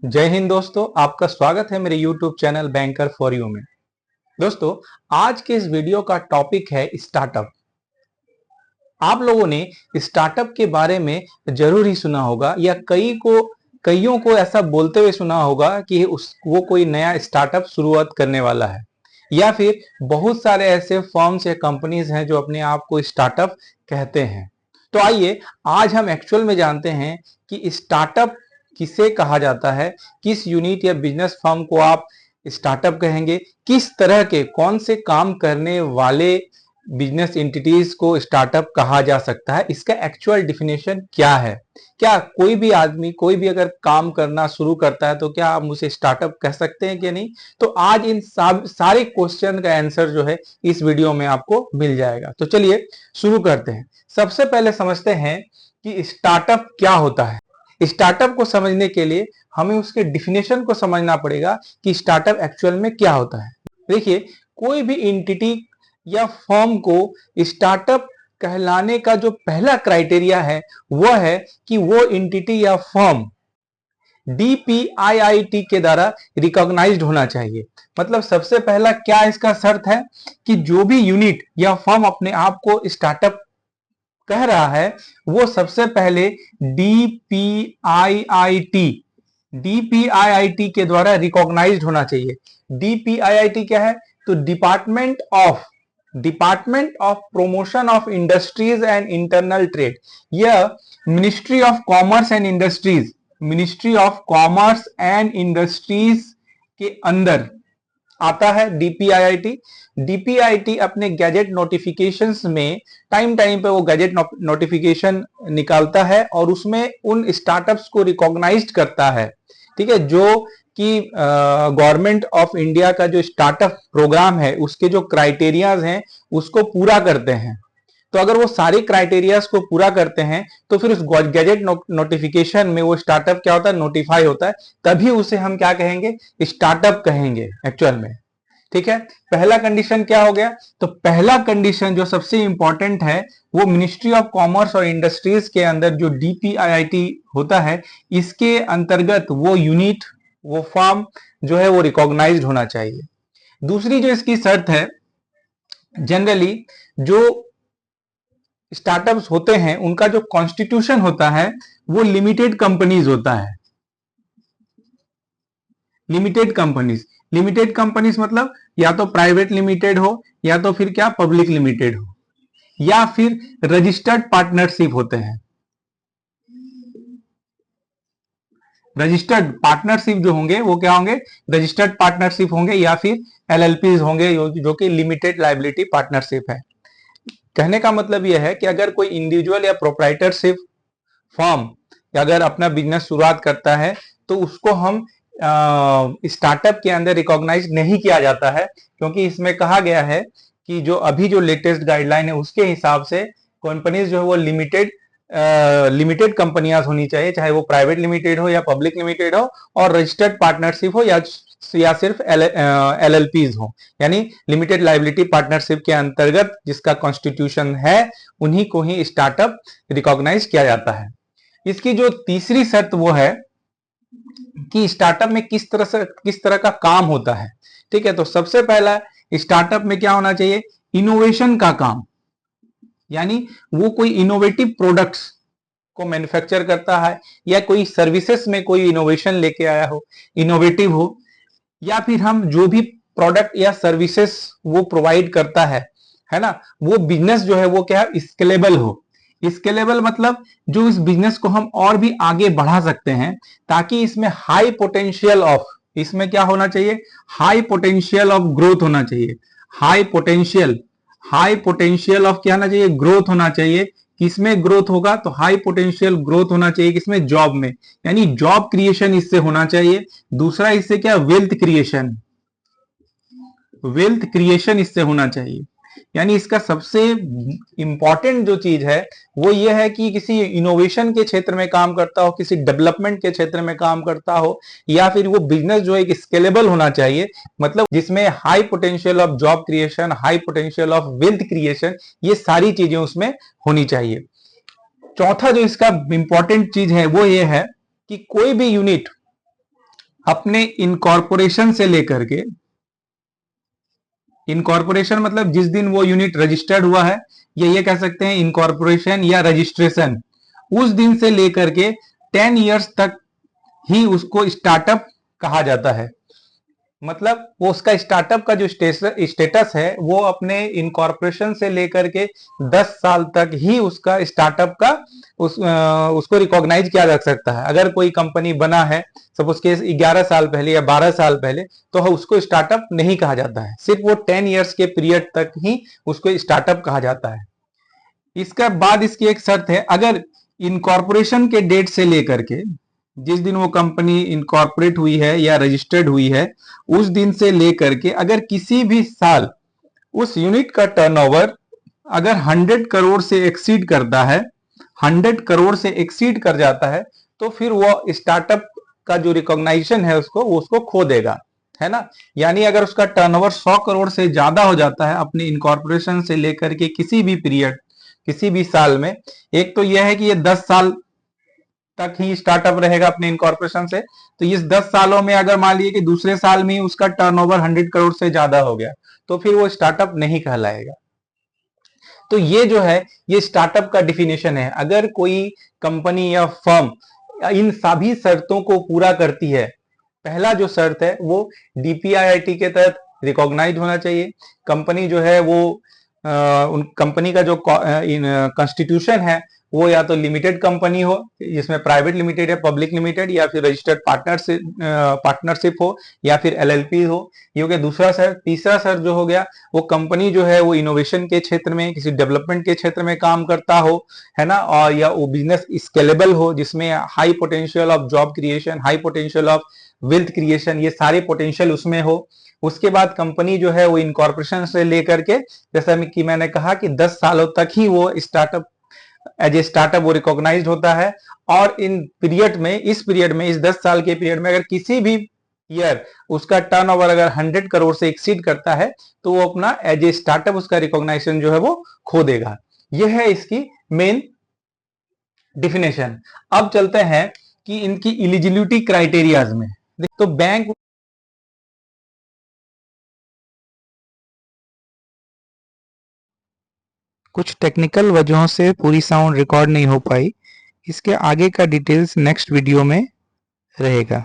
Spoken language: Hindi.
जय हिंद दोस्तों, आपका स्वागत है मेरे YouTube channel banker for you में। दोस्तों, आज के इस वीडियो का टॉपिक है स्टार्टअप। आप लोगों ने स्टार्टअप के बारे में जरूर ही सुना होगा या कईयों को ऐसा बोलते हुए सुना होगा कि वो कोई नया स्टार्टअप शुरुआत करने वाला है, या फिर बहुत सारे ऐसे फर्म्स या कंपनीज हैं जो अपने आप को स्टार्टअप कहते हैं। तो आइए आज हम एक्चुअल में जानते हैं कि स्टार्टअप किसे कहा जाता है, किस यूनिट या बिजनेस फर्म को आप स्टार्टअप कहेंगे, किस तरह के कौन से काम करने वाले बिजनेस एंटिटीज को स्टार्टअप कहा जा सकता है, इसका एक्चुअल डिफिनेशन क्या है। क्या कोई भी आदमी कोई भी अगर काम करना शुरू करता है तो क्या हम उसे स्टार्टअप कह सकते हैं कि नहीं। तो आज इन सारे क्वेश्चन का आंसर जो है इस वीडियो में आपको मिल जाएगा। तो चलिए शुरू करते हैं। सबसे पहले समझते हैं कि स्टार्टअप क्या होता है। स्टार्टअप को समझने के लिए हमें उसके डिफिनेशन को समझना पड़ेगा कि स्टार्टअप एक्चुअल में क्या होता है। देखिए, कोई भी एंटिटी या फर्म को स्टार्टअप कहलाने का जो पहला क्राइटेरिया है वह है कि वो एंटिटी या फर्म DPIIT के द्वारा रिकॉग्नाइज्ड होना चाहिए। मतलब सबसे पहला क्या इसका शर्त है कि जो भी यूनिट या फर्म अपने आप को स्टार्टअप कह रहा है वो सबसे पहले DPIIT के द्वारा रिकॉग्नाइज्ड होना चाहिए। DPIIT क्या है? तो department of promotion of industries and internal trade. यह ministry of commerce and industries के अंदर आता है DPIIT। DPIIT अपने गैजेट नोटिफिकेशंस में टाइम पे वो गैजेट नोटिफिकेशन निकालता है और उसमें उन स्टार्टअप्स को रिकॉग्नाइज्ड करता है, ठीक है, जो कि गवर्नमेंट ऑफ इंडिया का जो स्टार्टअप प्रोग्राम है उसके जो क्राइटेरियाज हैं उसको पूरा करते हैं। तो अगर वो सारे क्राइटेरियाज को पूरा करते हैं तो फिर उस गैजेट नोटिफिकेशन में वो स्टार्टअप क्या होता है, नोटिफाई होता है, तभी उसे हम क्या कहेंगे, स्टार्टअप कहेंगे एक्चुअल में। ठीक है, पहला कंडीशन क्या हो गया? तो पहला कंडीशन जो सबसे इंपॉर्टेंट है वो मिनिस्ट्री ऑफ कॉमर्स और इंडस्ट्रीज के अंदर जो DPIIT होता है इसके अंतर्गत वो यूनिट वो फर्म जो है वो रिकॉग्नाइज्ड होना चाहिए। दूसरी जो इसकी शर्त है, जनरली जो स्टार्टअप्स होते हैं उनका जो कॉन्स्टिट्यूशन होता है वो लिमिटेड कंपनीज होता है। लिमिटेड कंपनीज मतलब या तो प्राइवेट लिमिटेड हो या तो फिर क्या पब्लिक लिमिटेड हो या फिर रजिस्टर्ड पार्टनरशिप होते हैं। रजिस्टर्ड पार्टनरशिप जो होंगे वो क्या होंगे, रजिस्टर्ड पार्टनरशिप होंगे या फिर LLPs होंगे जो कि लिमिटेड लायबिलिटी पार्टनरशिप है। कहने का मतलब यह है कि अगर कोई इंडिविजुअल या प्रोप्राइटरशिप फर्म अगर अपना बिजनेस शुरुआत करता है तो उसको हम स्टार्टअप के अंदर रिकॉग्नाइज नहीं किया जाता है, क्योंकि इसमें कहा गया है कि जो अभी जो लेटेस्ट गाइडलाइन है उसके हिसाब से कंपनीज जो है वो लिमिटेड कंपनियां होनी चाहिए, चाहे वो प्राइवेट लिमिटेड हो या पब्लिक लिमिटेड हो, और रजिस्टर्ड पार्टनरशिप हो या सिर्फ LLPs हो, यानी लिमिटेड लायबिलिटी पार्टनरशिप के अंतर्गत जिसका कॉन्स्टिट्यूशन है उन्हीं को ही स्टार्टअप रिकॉग्नाइज किया जाता है। इसकी जो तीसरी शर्त वो है कि स्टार्टअप में किस तरह का काम होता है। ठीक है, तो सबसे पहला स्टार्टअप में क्या होना चाहिए, इनोवेशन का काम, यानी वो कोई इनोवेटिव प्रोडक्ट्स को मैन्युफैक्चर करता है या कोई सर्विसेज में कोई इनोवेशन लेके आया हो, इनोवेटिव हो, या फिर हम जो भी प्रोडक्ट या सर्विसेज वो प्रोवाइड करता है ना, वो बिजनेस जो है वो क्या स्केलेबल हो। स्केलेबल मतलब जो इस बिजनेस को हम और भी आगे बढ़ा सकते हैं, ताकि इसमें इसमें क्या होना चाहिए, हाई पोटेंशियल ऑफ ग्रोथ होना चाहिए। हाई पोटेंशियल ऑफ क्या होना चाहिए, ग्रोथ होना चाहिए। किसमें ग्रोथ होगा, तो हाई पोटेंशियल ग्रोथ होना चाहिए किसमें, जॉब में, यानी जॉब क्रिएशन इससे होना चाहिए। दूसरा इससे क्या, वेल्थ क्रिएशन इससे होना चाहिए। यानी इसका सबसे इंपॉर्टेंट जो चीज है वो ये है कि किसी इनोवेशन के क्षेत्र में काम करता हो, किसी डेवलपमेंट के क्षेत्र में काम करता हो, या फिर वो बिजनेस जो है एक स्केलेबल होना चाहिए, मतलब जिसमें high potential of job creation, high potential of wealth creation, ये सारी चीजें उसमें होनी चाहिए। चौथा जो इसका इंपॉर्टेंट चीज है वो ये है कि कोई भी यूनिट अपने इनकॉर्पोरेशन से लेकर के, इनकॉर्पोरेशन मतलब जिस दिन वो यूनिट रजिस्टर्ड हुआ है, या ये कह सकते हैं इनकॉर्पोरेशन या रजिस्ट्रेशन, उस दिन से लेकर के 10 इयर्स तक ही उसको स्टार्टअप कहा जाता है। मतलब वो उसका स्टार्टअप का जो स्टेटस है वो अपने इनकॉर्पोरेशन से लेकर के 10 साल तक ही उसका स्टार्टअप का उसको रिकॉग्नाइज किया जा सकता है। अगर कोई कंपनी बना है सपोज के 11 साल पहले या 12 साल पहले, तो उसको स्टार्टअप नहीं कहा जाता है, सिर्फ वो 10 इयर्स के पीरियड तक ही उसको स्टार्टअप कहा जाता है। इसका बाद इसकी एक शर्त है, अगर इनकॉर्पोरेशन के डेट से लेकर के जिस दिन वो कंपनी इनकॉर्पोरेट हुई है या रजिस्टर्ड हुई है, उस दिन से लेकर के अगर किसी भी साल उस यूनिट का टर्नओवर अगर 100 करोड़ से एक्सीड करता है, 100 करोड़ से एक्सीड कर जाता है, तो फिर वो स्टार्टअप का जो रिकॉग्नाइजेशन है उसको खो देगा, है ना। यानी अगर उसका टर्नओवर 100 करोड़ से ज्यादा हो जाता है अपनी इनकॉर्पोरेशन से लेकर के किसी भी पीरियड, किसी भी साल में, एक तो यह है कि ये 10 साल तक ही स्टार्टअप रहेगा अपने इनकॉर्पोरेशन से, तो इस 10 सालों में अगर मान लीजिए कि दूसरे साल में ही उसका टर्नओवर 100 करोड़ से ज्यादा हो गया, तो फिर वो स्टार्टअप नहीं कहलाएगा। तो ये जो है ये स्टार्टअप का डिफिनेशन है। अगर कोई कंपनी या फर्म इन सभी शर्तों को पूरा करती है, पहला जो शर्त है वो डीपीआईआईटी के तहत रिकॉग्नाइज होना चाहिए। कंपनी जो है वो उन कंपनी का जो कॉन्स्टिट्यूशन है वो या तो लिमिटेड कंपनी हो जिसमें प्राइवेट लिमिटेड या पब्लिक लिमिटेड, या फिर रजिस्टर्ड पार्टनरशिप हो, या फिर एलएलपी हो। ये हो गया दूसरा सर। तीसरा सर जो हो गया, वो कंपनी जो है वो इनोवेशन के क्षेत्र में, किसी डेवलपमेंट के क्षेत्र में काम करता हो, है ना, और या वो बिजनेस स्केलेबल हो जिसमें high potential of job creation, high potential of wealth creation, ये सारे पोटेंशियल उसमें हो। उसके बाद कंपनी जो है वो इनकॉर्पोरेशन से लेकर के, जैसा कि मैंने कहा कि 10 सालों तक ही वो स्टार्टअप एज ए स्टार्टअप वो रिकॉग्नाइज होता है। और इन पीरियड में, इस पीरियड में, इस 10 साल के पीरियड में अगर किसी भी ईयर उसका टर्नओवर अगर 100 करोड़ से एक्सीड करता है, तो वो अपना एज ए स्टार्टअप उसका रिकॉग्नाइजेशन जो है वो खो देगा। यह है इसकी मेन डिफिनेशन। अब चलते हैं कि इनकी इलिजिबिलिटी क्राइटेरियाज में। तो बैंक कुछ टेक्निकल वजहों से पूरी साउंड रिकॉर्ड नहीं हो पाई, इसके आगे का डिटेल्स नेक्स्ट वीडियो में रहेगा।